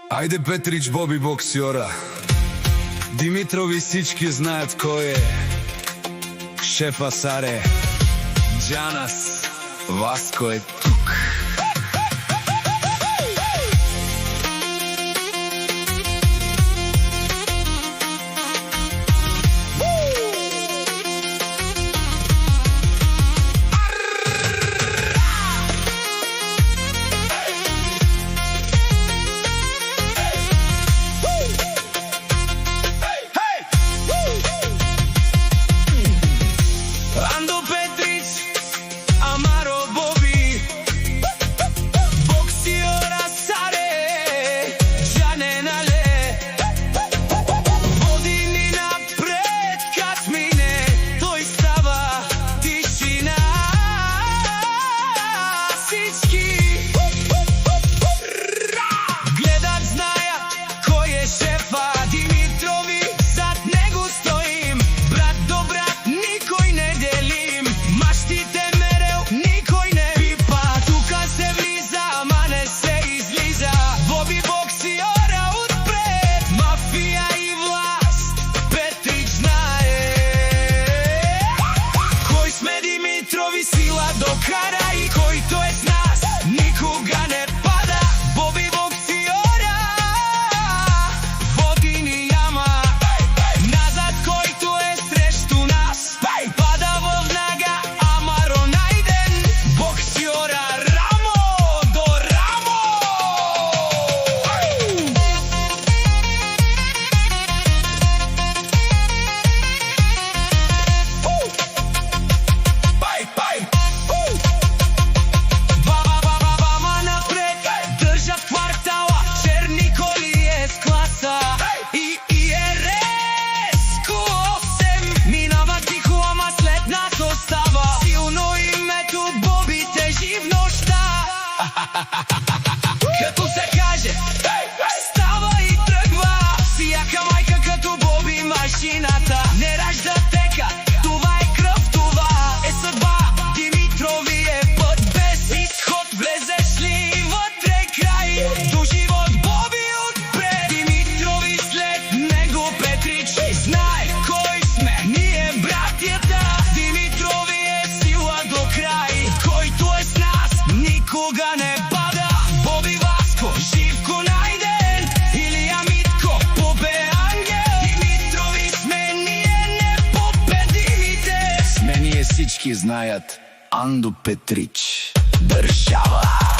Ајде Петрич, Боби боксиора. Димитрови всички знаат кој е. Шефа Саре, Джанас, Васко е тук. Сила до края и кој тој с нас никога не пада. Боби боксиора води ни јама назад, кој тој е срешту нас пада во внага, амаро најден боксиора рамо до рамо. Като се каже, става и тръгва, си яка майка като Боби машината. Не ражда тека, това е кръв, това е съдба. Димитрови е път без изход, влезеш ли вътре край до живот. Боби отпред, Димитрови след него, Петрич знае кой сме ние братята. Димитрови е сила до край, който е с нас никога не пада. Боби, Васко, Живко најден, Илија Митко, Попе ангел. Димитрови сме ние непобедимите. Сме ние, всички знаят. Андо Петрич, држава.